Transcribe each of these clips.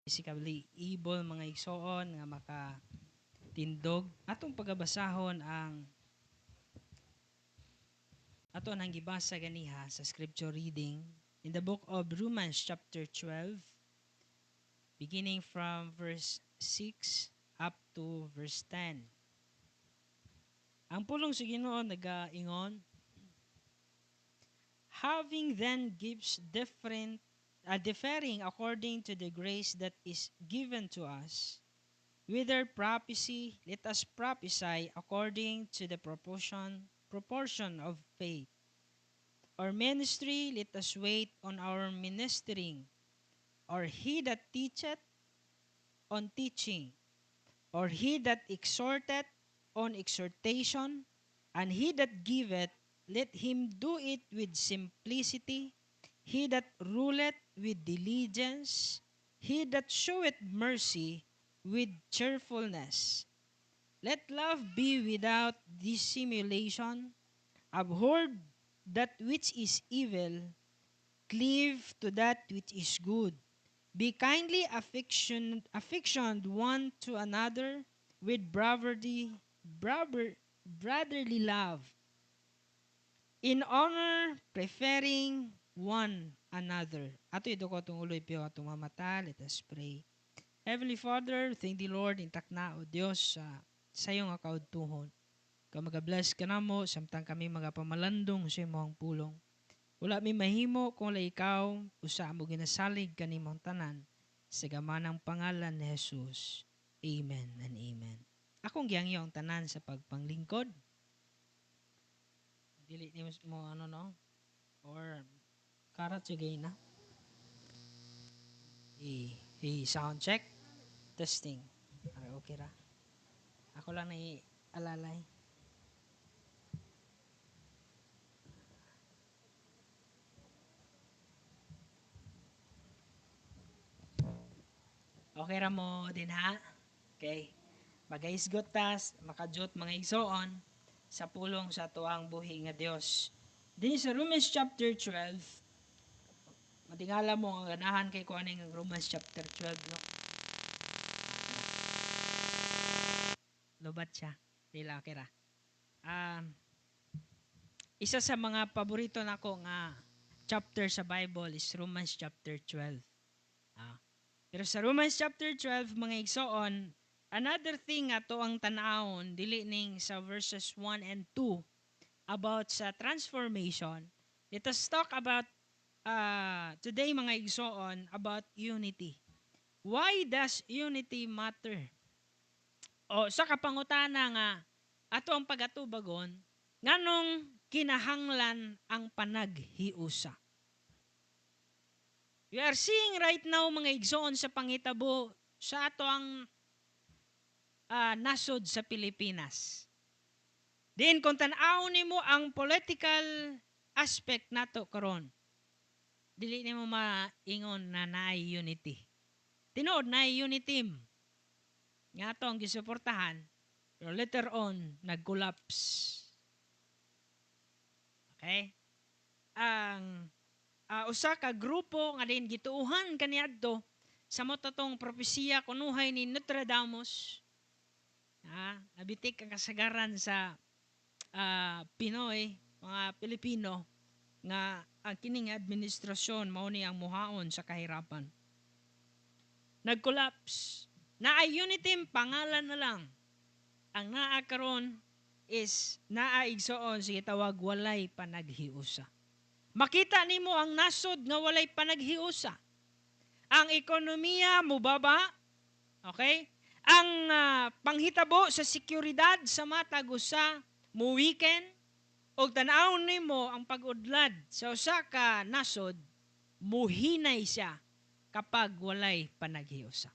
physically able mga igsoon nga makatindog. Atong pagabasahon ang ato nang gibasa ganiha sa scripture reading in the book of Romans chapter 12 beginning from verse 6 up to verse 10. Ang pulong sa Ginoo nagaingon, having then gifts differing according to the grace that is given to us, whether prophecy, let us prophesy according to the proportion of faith. Or ministry, let us wait on our ministering. Or he that teacheth, on teaching. Or he that exhorteth, on exhortation. And he that giveth, let him do it with simplicity. He that ruleth with diligence. He that showeth mercy with cheerfulness. Let love be without dissimulation. Abhor that which is evil. Cleave to that which is good. Be kindly affectioned one to another with brotherly love. In honor, preferring one another. Ato ito ko itong uloy piyo atong mamata. Let us pray. Heavenly Father, thank the Lord, intak na o Diyos sa iyong akaudtuhon. Ikaw magabless ka na mo, samtang kami magapamalandong sa iyong pulong. Wala mi mahimo kung la ikaw, usa mo ginasalig kanimong tanan, sa gamanang pangalan ni Jesus. Amen and amen. Akong giyangyo ang tanan sa pagpanglingkod. Dili ni mo no? Or karat sigay na. Sound check. Testing. Okay ra. Ako lang alalay. Okay ra mo din ha? Okay. Magaisgot tas, makajot mga igsoon sa pulong sa tuang buhi nga Dios. Din sa Romans chapter 12, matingala mo ang ganahan kay kuaning Romans chapter 12, no? Lobat siya. Dila kira. Isa sa mga paborito nako nga chapter sa Bible is Romans chapter 12. Pero sa Romans chapter 12, mga igsoon, another thing ato ang tanawon dili ning sa verses 1 and 2 about sa transformation. Let us talk about today mga igsoon about unity. Why does unity matter? O sa kapangutana nga ato ang pagatubagon nganong kinahanglan ang panaghiusa. We are seeing right now mga igsoon sa pangitabo sa ato ang nasod sa Pilipinas. Din kung tan-aw nimo ang political aspect nato karon, dili nimo maingon na naay unity. Tinuod naay unity nga ato ang gisuportahan, pero later on nag-collapse. Okay? Ang usa ka grupo nga din gituuhan kaniadto sa motatong propesiya kunuhay ni Nostradamus. Nabitik ang kasagaran sa Pinoy, mga Pilipino nga ang kining administrasyon mao ni ang muhaon sa kahirapan. Nag-collapse. Naay unity pangalan na lang. Ang naa karon is naaigsoon sige tawag walay panaghiusa. Makita nimo ang nasod nga walay panaghiusa. Ang ekonomiya mubaba, okay? Ang panghitabo sa seguridad sa matag usa muwiken og tan-aw nimo ang pag-udlad sa usa ka nasod muhinay siya kapag walay panaghiusa.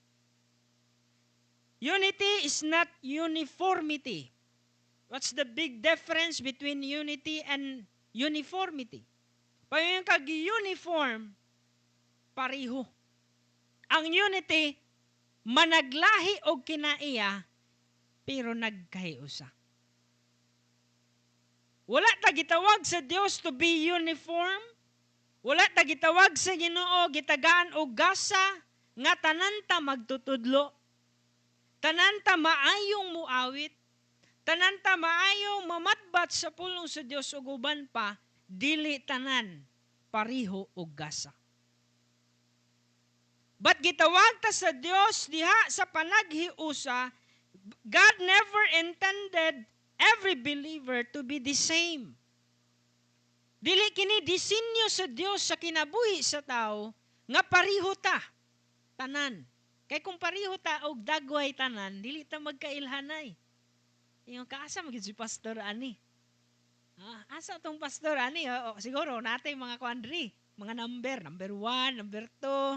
Unity is not uniformity. What's the big difference between unity and uniformity? Pag kag-uniform, pariho. Ang unity, managlahi og kinaiya, pero nagkahiusa. Wala ta gitawag sa Dios to be uniform. Wala ta gitawag sa Ginoo gitagaan og gasa nga tanan ta magtutudlo, tanan ta maayong muawit, tanan ta maayong mamatbat sa pulong sa Dios ug uban pa, dili tanan pariho og gasa. But gitawag ta sa Dios diha sa panaghiusa, God never intended every believer to be the same. Dili kini disenyo sa Dios sa kinabuhi sa tao nga pariho ta tanan. Kay kung pariho ta og dagway tanan, dili ta magkailhanay. Yung kaasa magid si pastor ani. Asa tong pastor ani? Siguro natay mga kuandri, mga number 1, number 2.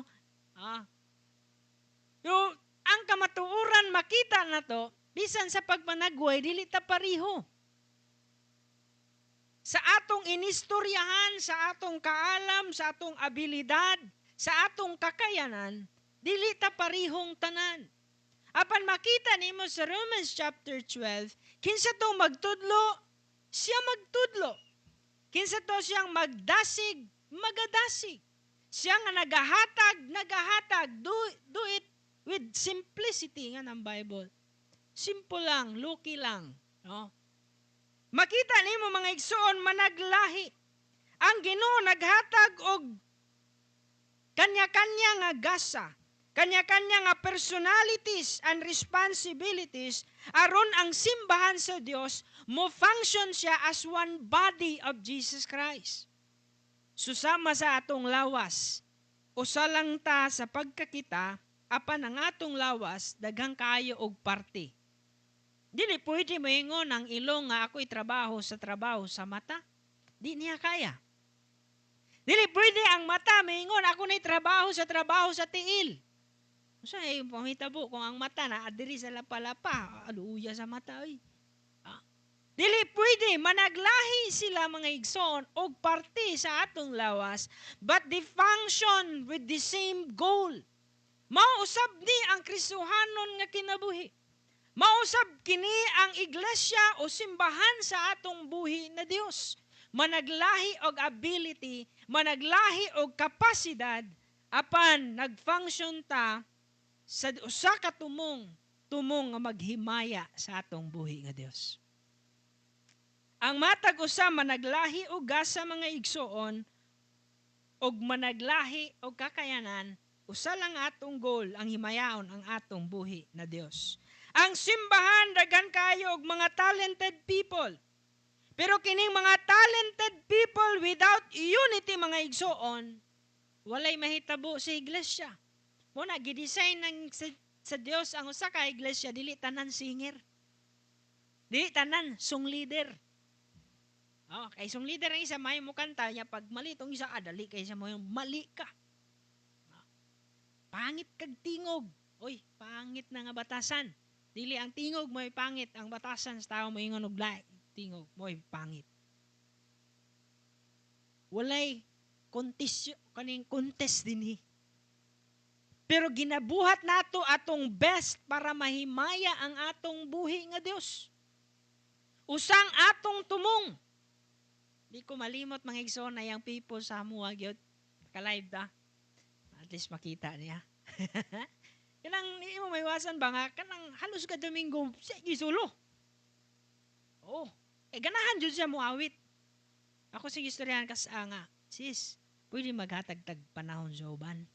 Yung ang kamatuuran makita na to, bisan sa pagmanagway, dili ta pariho. Sa atong inistoryahan, sa atong kaalam, sa atong abilidad, sa atong kakayanan, dili ta parihong tanan. Apan makita nimo sa Romans chapter 12, kinsa to magtudlo, siya magtudlo. Kinsa to siyang magdasig, magadasig. Siya nga nagahatag, do it with simplicity nga ng Bible. Simple lang, lucky lang. No? Makita nimo mga igsoon, managlahi. Ang Ginoo naghatag og kanya-kanya nga gasa, kanya-kanya nga personalities and responsibilities aron ang simbahan sa Dios mo function siya as one body of Jesus Christ. Susama sa atong lawas, usa lang ta sa pagkakita, apan ang atong lawas daghang kaayo og parte. Dili pwede moingon ang ilong nga ako'y trabaho sa mata. Di niya kaya. Dili pwede ang mata moingon ako na'y trabaho sa tiil. Usa ay pangitabo kung ang mata na adiri sa lapalapa, aluya sa mata oy. Dili pwede, managlahi sila mga igsoon og parte sa atong lawas, but they function with the same goal. Mausab ni ang Kristohanon nga kinabuhi. Mausab kini ang iglesia o simbahan sa atong buhi na Dios. Managlahi og ability, managlahi og kapasidad, apan nagfunction ta sa usa ka tumong nga maghimaya sa atong buhi nga Dios. Ang matag usa managlahi og gasa mga igsoon og managlahi og kakayanan, usa lang atong goal ang himayaon ang atong buhi na Dios. Ang simbahan daghan kayo og mga talented people. Pero kining mga talented people without unity mga igsoon, walay mahitabo sa iglesia. Muna gidesign ng sa Dios ang usa ka iglesia, dili tanan singer. Dili tanan song leader. Kay song leader ang isa may mo kanta niya, pag mali itong isa, dali kay sa mo yung mali ka. Pangit kag tingog. Oy, pangit na nga batasan. Dili ang tingog mo'y pangit, ang batasan sa tao mo yung anuglay. Tingog mo'y pangit. Walay kaning contest din Pero ginabuhat nato atong best para mahimaya ang atong buhi nga Dios. Usang atong tumong. Di ko malimot mga igsoon na yung people sa mua gyud ka-live ta. At least makita niya. Kanang hindi mo maiwasan ba nga kanang halos ka Domingo sige solo. Ganahan jud siya muawit. Ako sige istoryahan kas nga, sis, pwede maghatag-tag panahon sa uban.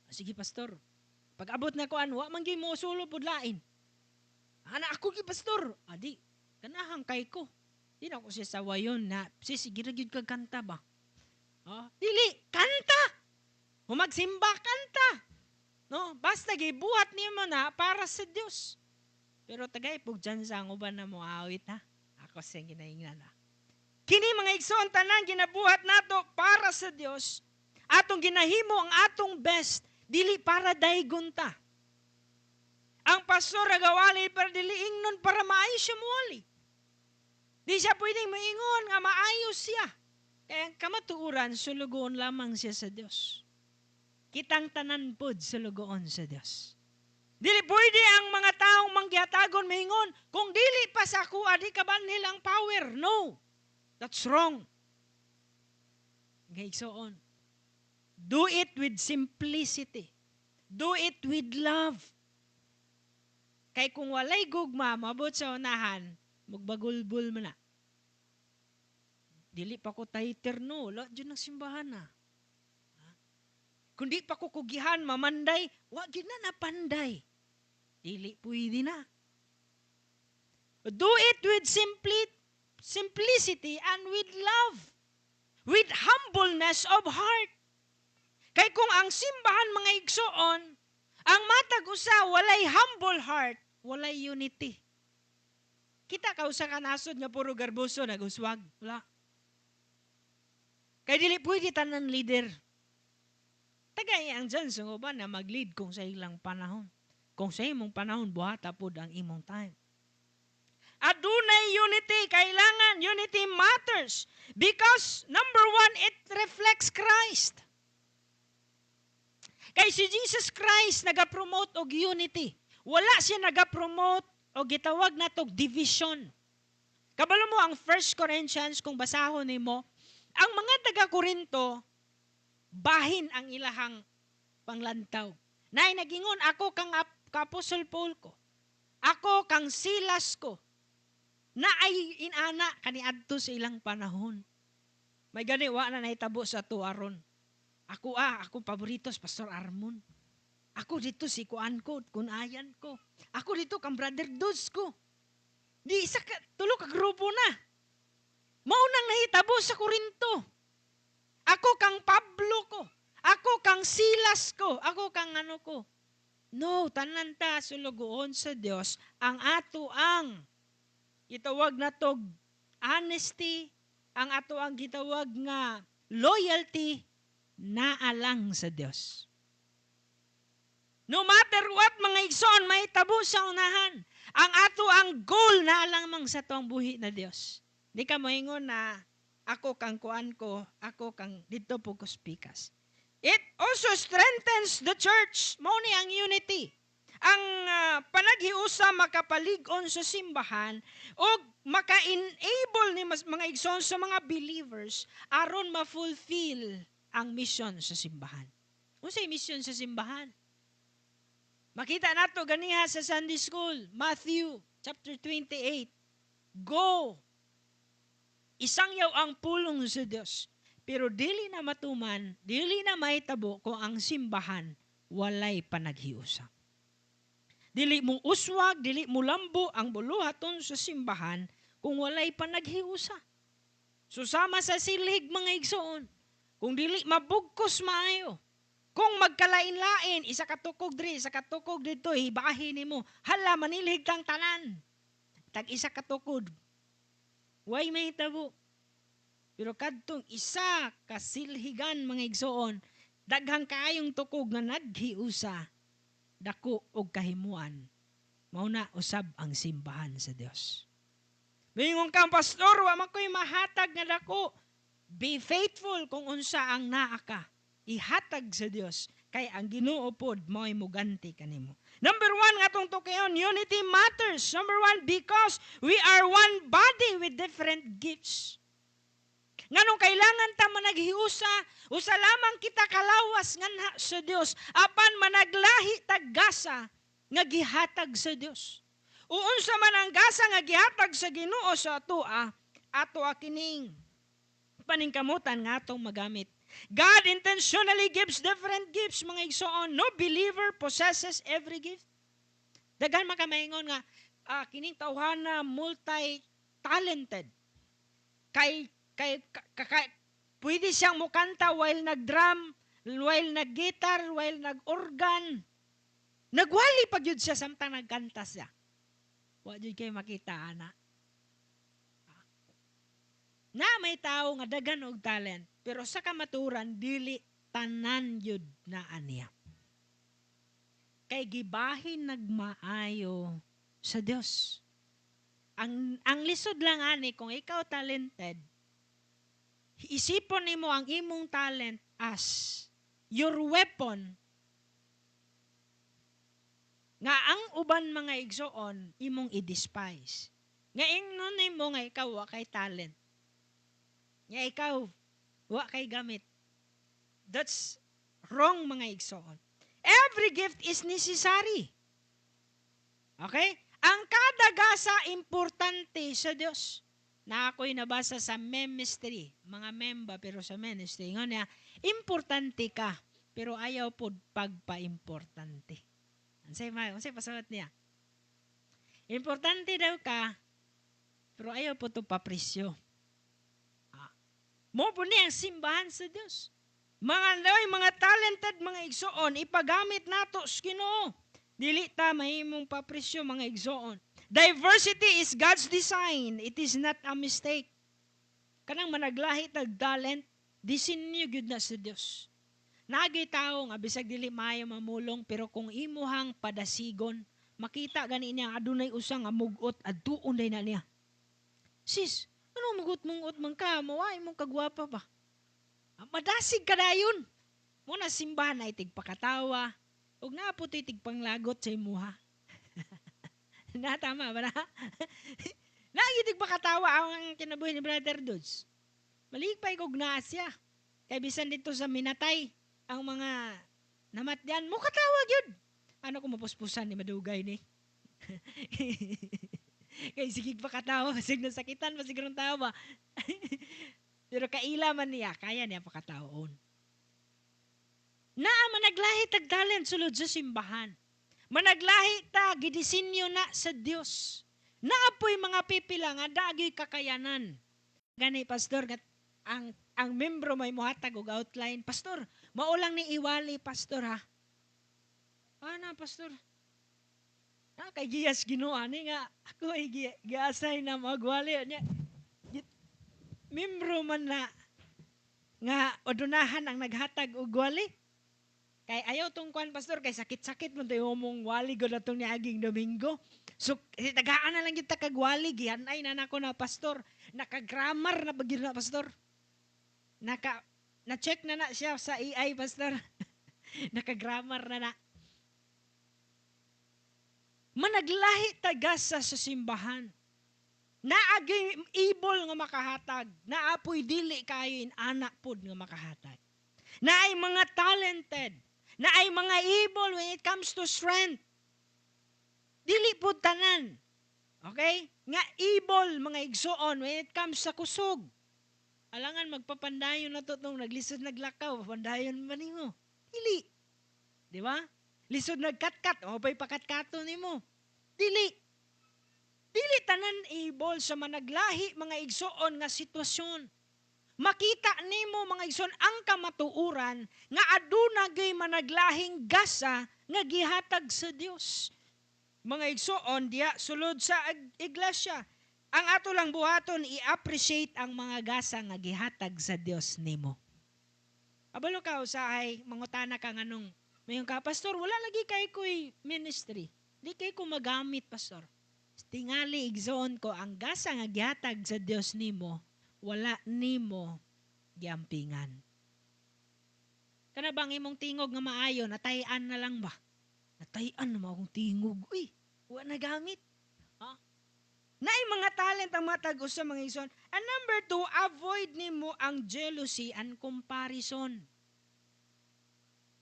Sige pastor. Pag abot na ko wa man gyud mo solo pud lain. Ana ako gi pastor. Adi, ganahan kay ko. Di na ko siya sawayon na, sis, giragyod kag kanta ba? Dili, kanta! Humagsimba, kanta! No? Basta gibuhat niyo mo na para sa Diyos. Pero tagay, pugdyan sa ang uban na mo awit ha. Ako siyang ginaingnan ha. Kini mga igsoon tanan, ginabuhat nato para sa Diyos. Atong ginahimo ang atong best, dili para daygon ta. Ang pastor agawali para dili ingnon para maayos siya muwali. Di siya pwedeng maingon nga maayos siya. Kaya kamatuuran, sulugoon lamang siya sa Diyos. Kitang tanan pod sulugoon sa Diyos. Dili pwede ang mga taong manggihatagon maingon, kung dili pa sa kuha, di ka ba nilang power? No. That's wrong. Gaigsoon. Do it with simplicity. Do it with love. Kay kung walay gugma, mabot sa unahan, magbagulbul mo na. Dili pa ko tayo terno, wala dyan ang simbahan na. Kundi pa ko kugihan, mamanday, wag yun na napanday. Dili pwede na. Do it with simplicity and with love. With humbleness of heart. Kay kung ang simbahan mga igsoon, ang matag usa walay humble heart, walay unity. Kita ka usa ka nasod nga puro garboso naguswag. Wala. Kay dili pwede tanan leader. Tagay ang dyan sa uban na mag-lead kung sa ilang panahon. Kung sa imong panahon, buhata po ang imong time. Adunay unity, kailangan. Unity matters. Because, number one, it reflects Christ. Kay si Jesus Christ nagapromote og unity. Wala siya nagapromote o gitawag na to division. Kabalo mo ang 1 Corinthians, kung basahon nimo, ang mga taga-Korinto, bahin ang ilahang panglantaw. Nay, nagingon, ako kang Apostol Paul ko. Ako kang Silas ko. Na ay inana kaniadto sa ilang panahon. May gani, wa na nahitabo sa tuaron. Ako paboritos, Pastor Armon. Ako dito si Kuan ko, Kunayan ko. Ako dito kang Brother Duz ko. Di isa ka, tulo ka grupo na. Maunang nahitabo sa Korinto. Ako kang Pablo ko. Ako kang Silas ko. Ako kang ano ko. No, tanan ta sulugoon sa Dios ang ato ang gitawag na tog honesty, ang ato ang gitawag nga loyalty naalang sa Dios. No matter what mga igsoon mahitabo sa unahan, ang ato ang goal naalang mang sa tuang buhi na Dios. Di ka moingon na ako kang kuan ko, ako kang dito po ko speakas. It also strengthens the church. Mao ni ang unity. Ang panaghiusa makapalig-on sa simbahan o maka-enable ni mga igsoon sa mga believers aron ma-fulfill ang mission sa simbahan. Unsay mission sa simbahan? Makita nato ganiha sa Sunday School, Matthew chapter 28. Go! Isangyaw ang pulong sa Dios. Pero dili na matuman, dili na mahitabo kung ang simbahan walay panaghiusa. Dili mo uswag, dili mo lambo ang buluhaton sa simbahan kung walay panaghiusa. Susama sa silhig mga igsoon. Kung dili mabugkos maayo. Kung magkalain-lain, isa katukog diri, isa katukog dito, hibahin nimo. Hala, manilhig kang tanan. Tag isa katukod. Way mahitabo. Pero kadtong isa kasilhigan mga igsoon, daghang kaayong tukog nga naghiusa, dako og kahimuan. Mao na usab ang simbahan sa Dios. Mingon kang pastor, wa man koy mahatag nga dako. Be faithful kung unsa ang naa ka. Ihatag sa Dios kay ang Ginoo pod mao'y muganti kanimo. Number 1 nga tong tukayon, unity matters. Number 1, because we are one body with different gifts. Nganong kailangan ta managhiusa, usa lamang kita kalawas nga sa Dios, apan managlahi tag gasa nga gihatag sa Dios. Unsa man ang gasa nga gihatag sa Ginoo sa ato kining paningkamutan nga atong magamit. God intentionally gives different gifts, mga igsoon. No believer possesses every gift. Daghan makamaingon nga, kining tawhana multi-talented. Kay pwede siyang mukanta while nag-drum, while nag-guitar, while nag-organ. Nagwali pag yun siya samtang nagkanta siya. Wa jud kay makita ana. Na may tao nga daghan og talent, pero sa kamaturan dili tanan yud na aniya. Kay gibahin nagmaayo sa Dios. Ang lisod lang ani kung ikaw talented, isipon nimo ang imong talent as your weapon nga ang uban mga igsoon imong i-despise. Nga ingnon nimo nga ikaw wa kay talent. Nga ikaw wa kay gamit. That's Wrong, mga igsoon. Every gift is necessary. Okay? Ang kada gasa importante sa Dios. Na ako'y nabasa sa ministry, mga memba pero sa ministry, nga niya, importante ka, pero ayaw po pagpa-importante. Unsay pasulat niya? Importante daw ka, pero ayaw po ito papresyo. Mo po niya ang simbahan sa Diyos. Mga talented, mga igsoon, ipagamit nato sa Ginoo. Dili ta mahimong papresyo, mga igsoon. Diversity is God's design. It is not a mistake. Kanang managlahi tag talent, disenyo gyud na sa Dios. Nagay tao nga bisag dili maayo mamulong, pero kung imuhang padasigon, makita gani niya adunay usa nga mugot adtuon day na niya. Sis, ano mugot-mungot man ka? Mawai mong kagwapa pa. Madasig ka dayon. Muna simbahan ay tigpakatawa. Ug naapoy tigpanglagot sa imuha. Tama ba na? Nagitig pakatawa ang kinabuhi ni Brother Dudes. Maligpay kog na siya. Kay bisan dito sa minatay, ang mga namatyan, mo katawag yun. Ano kung mapuspusan ni madugay ni? Kay sigig pakatawa, masig nasakitan, masig ng tawa. Pero kaila man niya, kaya niya pakataon. Naa managlahi tag talent sulod sa simbahan. Managlahi ta gidisinyo na sa Dios. Naapoy mga pipila nga dagay kakayanan. Gani pastor gat ang membro may muhatag og outline. Pastor, maulang ni iwali pastor ha. Ana pastor. Kay giyas Ginoo ani nga ako ay giasay na magwali nya. Membro man na nga odunahan ang naghatag og wali. Kay ayaw tong kwan pastor kay sakit-sakit mo tayo mong wali gud atong niaging Domingo. So tagaan na lang kita kag wali gianay na nako na pastor. Naka-grammar na bagyo na pastor. Na-check na siya sa AI pastor. Naka-grammar na. Managlahi tagasa sa simbahan. Naagay ibol nga makahatag. Naapoy dili kayo in anak pod nga makahatag. Naay mga talented. Na ay mga evil when it comes to strength. Dili po tanan. Okay? Nga evil, mga igsoon, when it comes sa kusog. Alangan magpapandayon na to nung naglisod naglakaw, papandayon man nimo. Dili. Di ba? Lisod nagkatkat, o pa'y pakatkato nimo. Dili. Dili tanan evil sa managlahi, mga igsoon nga sitwasyon. Makita nimo mga igsoon ang kamatuuran nga aduna gay managlahing gasa nga gihatag sa Dios. Mga igsoon diya sulod sa iglesia, ang ato lang buhaton i-appreciate ang mga gasa nga gihatag sa Dios nimo. Abalo ka usahay mangutana ka nganong mayon ka pastor wala lagi kay ko'y ministry. Di kay ko magamit pastor. Tingali igsoon ko ang gasa nga gihatag sa Dios nimo. Wala nimo giampingan. Kana bang imong tingog nga maayo, natayan na lang ba? Natayan na akong tingog. Uy, wala na gamit. Naay mga talent ang matag sa mga igsoon. And number 2, avoid nimo ang jealousy and comparison.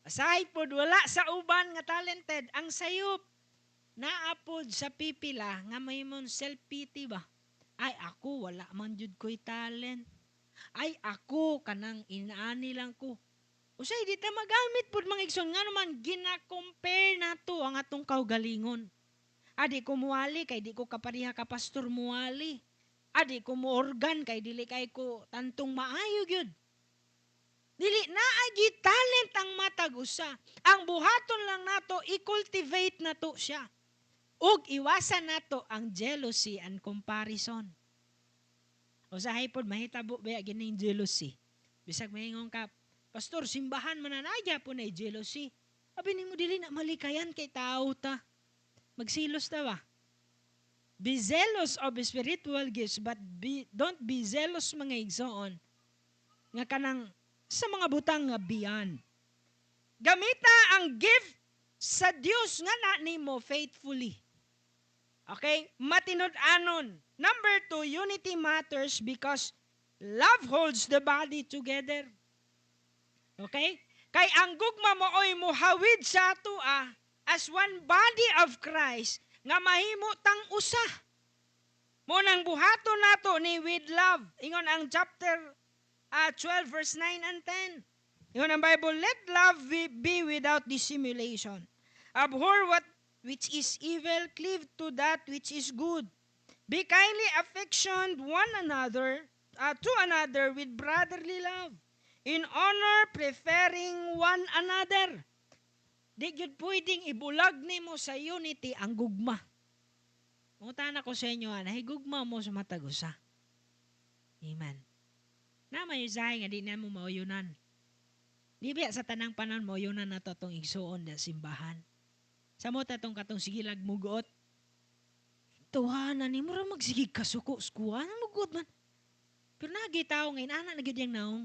Aside pod wala sa uban nga talented, ang sayop naapod sa pipila nga mahimong self-pity ba? Ay ako wala man jud ko'y talent. Ay ako kanang inaani lang ko. Usay di ta magamit pud mga igsoon nga naman gina-compare nato ang atong kaugalingon. Adi ko muwali kay di ko kapariha ka pastor muwali. Adi ko muorgan kay dili kay ko tantong maayo gyud. Dili naa gyud talent ang matag usa. Ang buhaton lang nato i-cultivate nato siya. Ug iwasan nato ang jealousy and comparison. Usahay pod mahitabo ba gining jealousy. Bisag mahingon ka, pastor, simbahan man na po na jealousy. Abi nimo dili na malikayan kay tao ta. Magsilos ta ba? Be zealous of spiritual gifts, but don't be zealous mga igsoon nga kanang sa mga butang nga beyond. Gamita ang gift sa Dios nga na nimo faithfully. Okay? Matinud-anon. Number 2, unity matters because love holds the body together. Okay? Kay ang gugma mo oy muhawid sa atua as one body of Christ nga mahimo tang usa. Mo nang buhaton nato ni with love. Ingon ang chapter 12 verse 9 and 10. Ingon ang Bible, let love be without dissimulation. Abhor which is evil, cleave to that which is good. Be kindly affectioned to another with brotherly love. In honor, preferring one another. Di gyud pwedeng ibulag nimo sa unity ang gugma. Mungutana ko sa inyo, nahigugma mo sa matag usa. Amen. Na may usahay nga di na mo mauyunan. Di ba sa tanang panon mauyunan na to itong igsuon na simbahan. Sa mo tatong katong sigilag mugot. Tuhanan ni mo rin magsigig kasuko skuha. Ang mugot man. Pero nagitaw ngayon, anak na gyud yang naong.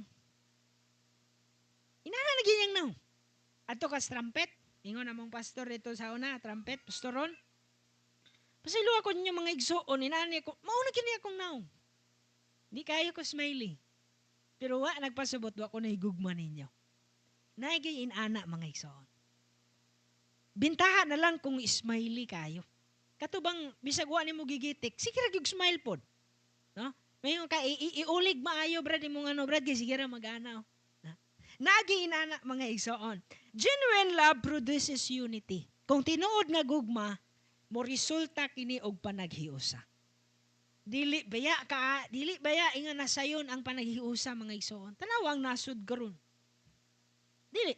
Inana na gyud yang naong. Ato kas trumpet. Ingon namong pastor dito sa una, trumpet, pastoron. Pasilo ako ninyo mga igsuon, inani ko, mauna kini akong naong. Di kayo ko smiley. Pero wa, nagpasabot, wa ko na higugma ninyo. Naigay inana mga igsuon. Bintaha na lang kung smiley kayo. Katubang, bisag wa ni mo gigitik, sige ra gyud smile pod. No? Mayon ka, iulig maayo, brad, mo nga no, brad, kaya sige ra mag-anaw. Nagi inana mga igsoon. Genuine love produces unity. Kung tinuod nga gugma, mo resulta kini og panaghiusa. Dili baya inga nasayon ang panaghiusa mga igsoon. Tanawang nasud karon. Dili.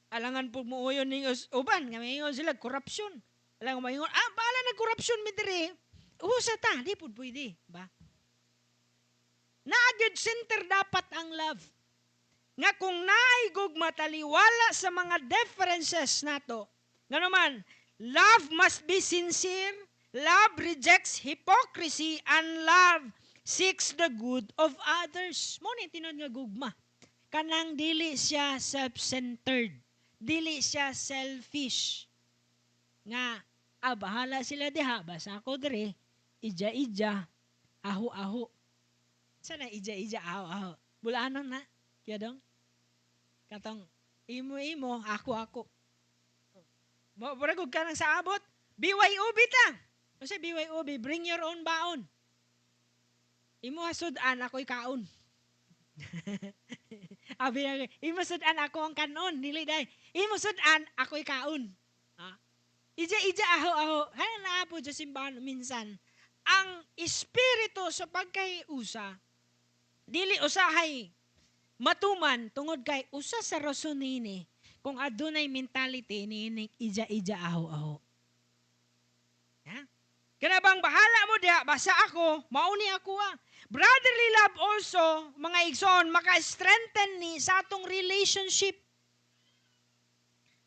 Alangan po mo uyon ni uban nga mayon sila korupsyon. Alang mayon, bahala na korupsyon mi diri. Usa ta, di pud pwede, ba? Naagid center dapat ang love. Nga kung naigog mataliwala sa mga differences nato, nga naman, love must be sincere, love rejects hypocrisy, and love seeks the good of others. Mo ni tinod nga gugma. Kanang dili siya self-centered, dili siya selfish. Nga, bahala sila diha, basta ako dire, ija-ija, aho-aho. Sana ija-ija, aho-aho. Bulanon na, kaya dong. Katong, imo-imo, ako-ako. Baragog ka nang sa abot, BYOB ta. Kasi BYOB, bring your own baon. Imo hasudan, ako'y kaon. Imo sudan, ako ang kanon. Dili day. Imo sudan, ako'y kaon. Ija-ija, aho-aho. Hanan na po sa simbahan minsan. Ang espiritu sa pagkaiusa, dili usahay matuman tungod kay usa sa rason nini kung adunay mentality ni ija-ija aho-aho. Ha? Kanabang bahala mo diha basta ako, mauni ako Brotherly love also, mga igsoon, maka-strengthen ni sa atong relationship.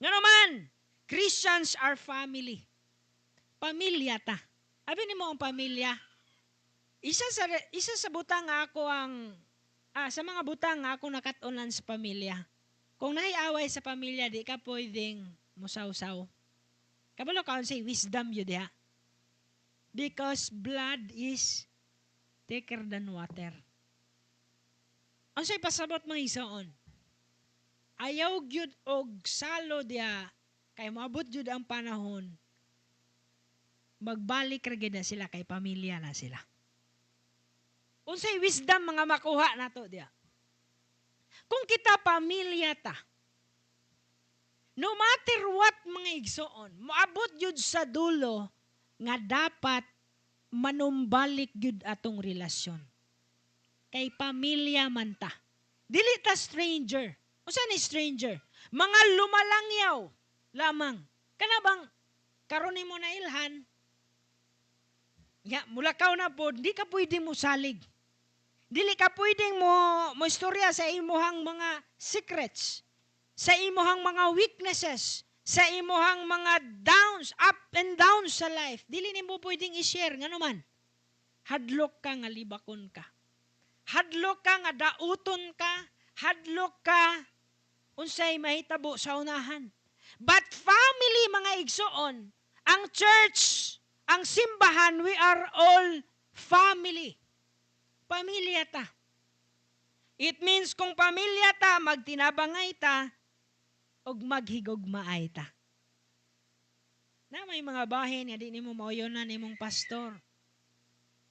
Nga naman, Christians are family. Pamilya ta. Abi nimo ang pamilya. Isa sa butang ako ang sa mga butang ako nakatunan sa pamilya. Kung nahiaway sa pamilya, di ka pwedeng musaw-saw. Kabalo ka say wisdom yun diha. Because blood is thicker than water. Ang sa'y pasabot mga isoon. Ayaw gyud og salo diha, kay maabot gyud ang panahon, magbalik ra gyud na sila, kay pamilya na sila. Unsay wisdom mga makuha nato diya. Kung kita pamilya ta, no matter what mga igsoon, moabot yun sa dulo nga dapat manumbalik yun atong relasyon. Kay pamilya man ta. Dili ta stranger. Unsa ni stranger? Mga lumalangyaw lamang. Kanabang karon nimo na ilhan, mulakaw na po, di ka pwede mo salig. Dili ka pwedeng mo istorya sa imuhang mga secrets, sa imuhang mga weaknesses, sa imuhang mga downs, up and downs sa life. Dili nimo pwedeng i-share nga naman. Hadlok ka nga libakon ka. Hadlok ka nga dauton ka. Hadlok ka unsay mahitabo sa unahan. But family mga igsoon, ang church, ang simbahan, we are all family. Pamilya ta. It means kung pamilya ta, magtinabangay ta, og maghigugmaay ta. Na may mga bahin nga di nimo mauyonan imong pastor.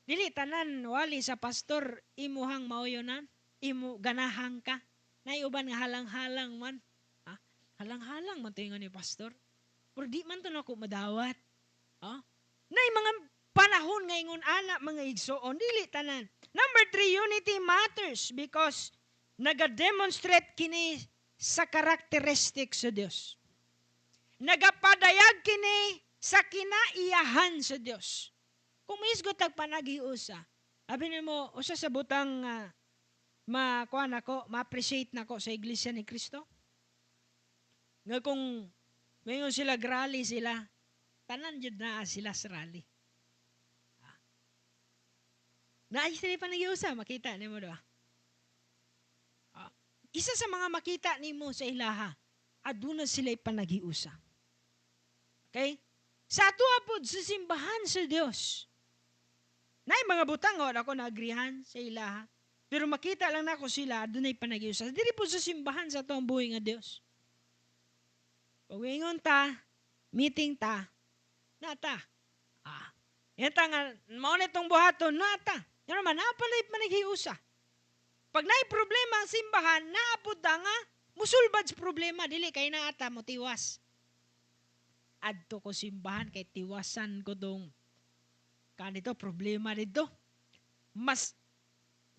Dili tanan wali sa pastor imuhang mauyonan, imo ganahang ka. Nay uban nga halang-halang man. Ha? Halang-halang man tingon ni pastor. Pero di man to nako madawat. Ha? Nay mga panahon nga ingon ana mga igsoon, dili tanan. Number 3, unity matters because naga-demonstrate kini sa characteristics sa Dios. Nagapadayag kini sa kinaiyahan sa Dios. Kung misgo tag panagiusa, abi nimo usa sa butang makuan ako, ma-appreciate nako sa Iglesia ni Cristo. Nga kung mayon sila grali sila, tanan jud na sila sa rally. Naay sila panagiusa, makita nimo do. Isa sa mga makita nimo sa ilaha, aduna sila panagiusa. Okay? Sa atoa po, sa simbahan sa Dios. Nay mga butang ako naagrihan sa ilaha. Pero makita lang nako sila, adunay panagiusa. Dili po sa simbahan sa atoang buhay nga Dios. Pag-ingon ta, meeting ta, nata. Ito nga, maunit tong buhaton, nata. Yan naman, napalay panagiusa. Pag naay problema ang simbahan, naapod nga, musulbad sa problema, dili kay naata mo tiwas. Adto ko simbahan kay tiwasan ko dong kanito problema dito. Mas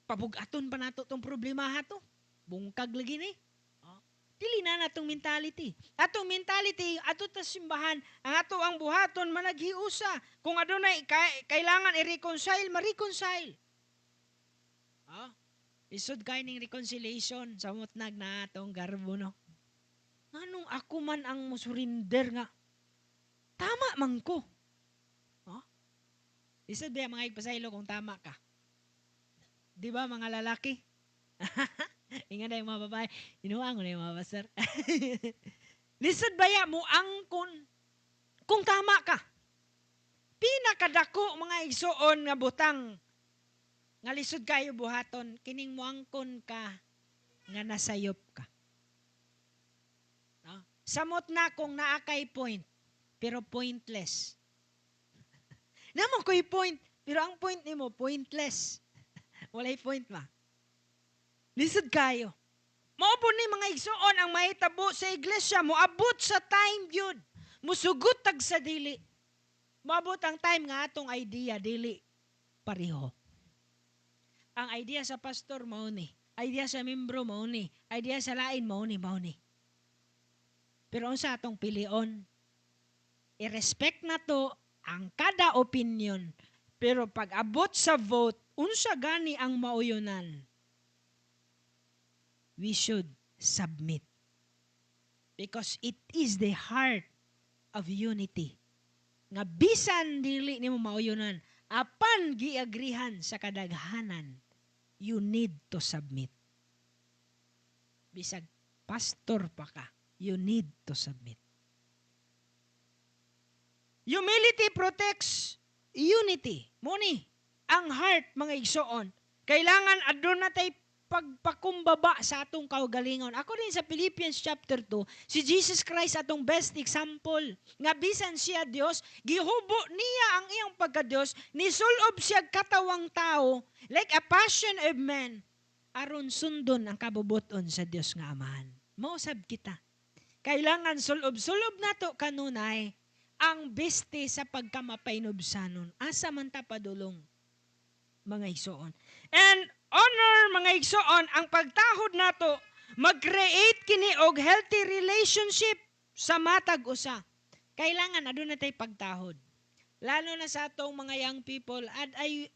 pabugaton pa nato tong problema hato. Bungkag lagi ni. Dili na natong mentality. Atong mentality ato ta simbahan ang ato ang buhaton managhiusa. Kung adunay kailangan i-reconcile, ma-reconcile. Isod kay ning reconciliation sa mutnag na atong garbo no. Nganong ako man ang musurinder nga tama man ko. Isod ba mga igpasaylo kung tama ka? Di ba mga lalaki? Ingat na yung mga babae. Inuang ko na yung mga pastor. Lisod ba ya mo angkon kung tama ka? Pinakadako mga igsoon nga butang nga lisod kayo buhaton, kining muangkon ka nga nasayop ka. Samot na kung naakay point, pero pointless. Naman ko'y point, pero ang point nimo pointless. Walay point ba? Lisod kayo. Maupon ni mga igsoon ang mahitabo sa iglesia, moabot sa time yun. Musugot tag sa dili. Moabot ang time nga atong idea, dili pareho. Ang idea sa pastor mao ni, idea sa membro mao ni, idea sa lain mao ni. Pero unsa atong pilion? I-respect na to ang kada opinion. Pero pag abot sa vote, unsa gani ang mauyonan? We should submit. Because it is the heart of unity. Nga bisan dili nimo mauyonan, apan giagrihan sa kadaghanan, you need to submit. Bisag pastor pa ka, you need to submit. Humility protects unity. Muni, ang heart, mga igsoon, kailangan adun na tayo pagpakumbaba sa atong kaugalingon. Ako rin sa Philippians chapter 2, si Jesus Christ atong best example. Nga bisan siya Dios, gihubo niya ang iyang pagka-Dios, nisulob siya katawang tao, like a passion of man, aron sundon ang kabubuton sa Dios nga Amahan. Mausab kita. Kailangan sulob-sulob nato kanunay ang beste sa pagkamapainuobsanon. Asa man ta padulong, mga igsoon. And honor, mga igsoon, ang pagtahod nato mag-create kini og healthy relationship sa matag usa. Kailangan aduna tay pagtahod. Lalo na sa atong mga young people, I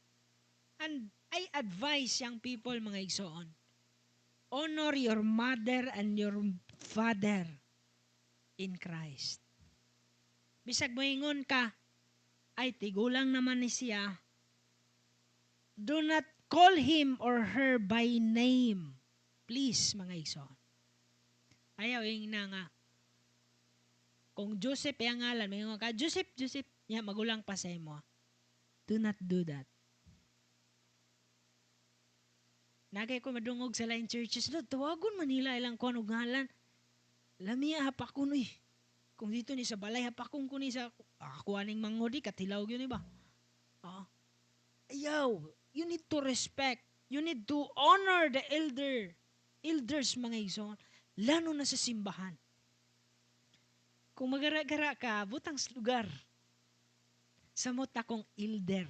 advise young people, mga igsoon, honor your mother and your father in Christ. Bisag moingon ka, ay tigulang naman ni siya, do not call him or her by name. Please, mga igsoon. Ayaw yung na nga. Kung Joseph yung ngalan, may nga ka, Joseph, ya, magulang pa sa imo. Do not do that. Nagay ko madungog sa line churches, tawagon Manila ilang kuan og ngalan. Lami hapakon uy. Kung dito ni sa balay hapakon ko ni sa ako aning mangodi katilaw gyud ni ba? Ah, ayaw, you need to respect. You need to honor the elders mga igsoon. Lalo na sa simbahan. Kung magara-gara ka, butang sa lugar. Samot akong elder.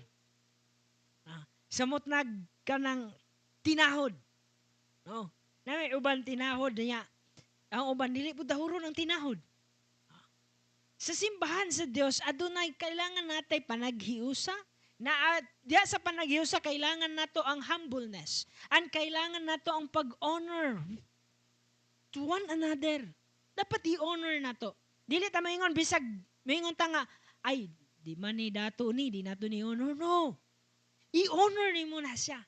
Samot nag ka ng tinahod. No? Na may uban tinahod niya. Ang uban dili pud dahuron ang tinahod. Sa simbahan sa Dios adunay kailangan natay panaghiusa. Diya sa panaghiusa kailangan nato ang humbleness. And kailangan nato ang pag-honor to one another. Dapat i-honor nato. Dili ta maingon bisag maingon ta nga ay di man ni dato ni di nato ni honor. No. I-honor ni mo na siya.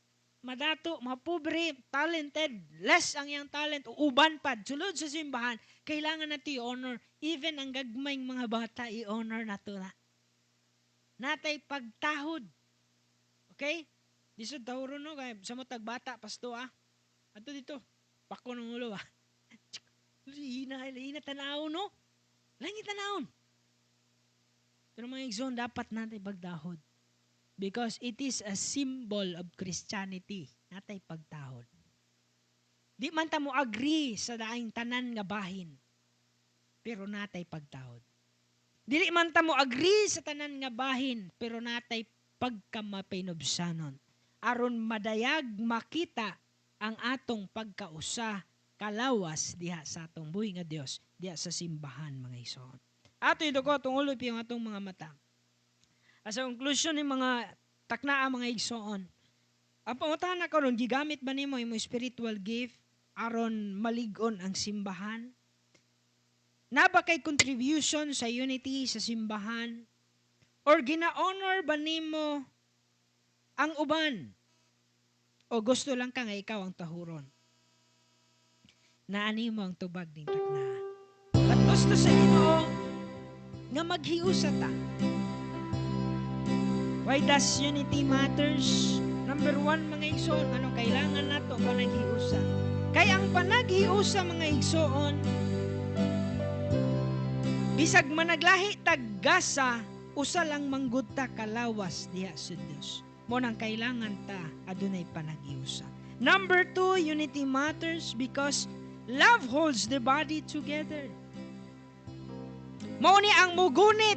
Madato, mapobre, talented, less ang iyang talent, uban pa, sulod sa simbahan, kailangan natin i-honor. Even ang gagmayng mga bata, i-honor nato na. Natay pagtahod. Okay? Disod tahuro no, kaya sa matag bata, pasto Ato dito, pako ng ulo Hina tanaw no? Langit tanawon. Pero mga igsoon, dapat natin pagdahod. Because it is a symbol of Christianity. Natay pagtahod. Di man ta mo agree sa daing tanan nga bahin. Pero natay pagtahod. Dili man ta mo agree sa tanan nga bahin. Pero natay pagkamapinubsanon. Aron madayag makita ang atong pagkausa kalawas diha sa atong buhi nga Dios. Diha sa simbahan mga igsoon. Ato ito ko, tunguloy piyong atong mga mata. As a conclusion ng mga taknaa mga igsoon, ang pangutahan na karon gigamit ba nimo imong spiritual gift aron malig-on ang simbahan? Na ba kay contribution sa unity sa simbahan? Or gina-honor ba nimo ang uban? O gusto lang ka nga ikaw ang tahuron? Naani mo ang tubag ning taknaa. At gusto sa Ginoo nga maghiusa ta. Why does unity matters? Number 1, mga igsoon, ano kailangan nato panaghiusa? Kaya ang panaghiusa, mga igsoon, bisag managlahi taggasa, usa lang manggud ta kalawas diha sa Dios. Mo nang kailangan ta adunay panaghiusa. Number 2, unity matters because love holds the body together. Mao ni ang mugunit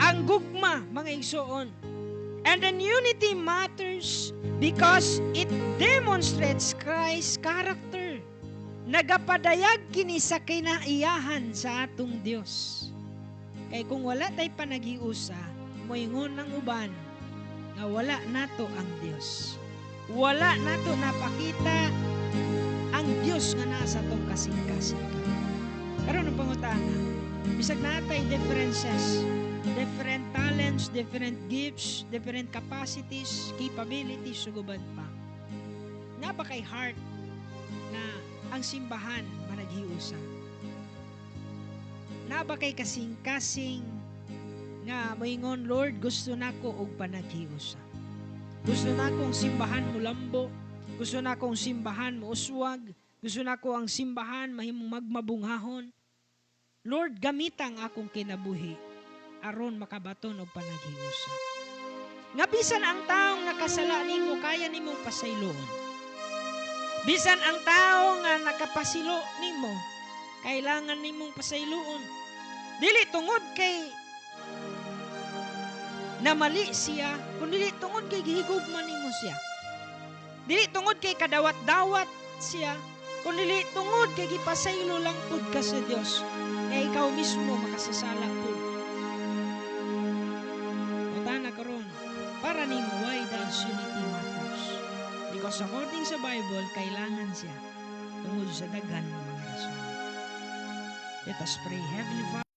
ang gugma, mga igsoon. And then unity matters because it demonstrates Christ's character. Nagapadayag kini sa kinaiyahan sa atong Dios. Kay kung wala tay panaghiusa, moingon ng uban nga wala nato ang Dios. Wala nato napakita ang Dios nga nasa atong kasing-kasing. Karon ang pangutana, bisag natay differences, different talents, different gifts, different capacities, capabilities, suguban pa. Nga ba kay heart na ang simbahan managhiusa? Nga ba kay kasing-kasing nga moingon, Lord, gusto nako og panaghiusa. Gusto nako ang simbahan mo lambo. Gusto nako ang simbahan mo uswag. Gusto nako ang simbahan mahimong magmabunghahon. Lord, gamitang akong kinabuhi aron makabaton og panaghiusa. Nga bisan ang taong nakasala nimo kaya nimong pasayloon. Bisan ang tao nga nakapasilo nimo kailangan nimong pasayloon. Dili tungod kay namali siya, kundi tungod kay gihigugman nimo siya. Dili tungod kay kadawat-dawat siya, kundi tungod kay gipasaylo lang pud ka sa Dios. Kaya ikaw mismo makasasala po. Utana karon, para nimo, why does unity matters? Because according sa Bible, kailangan siya tungod sa daghan ng mga rason. Let us pray. Heavenly Father,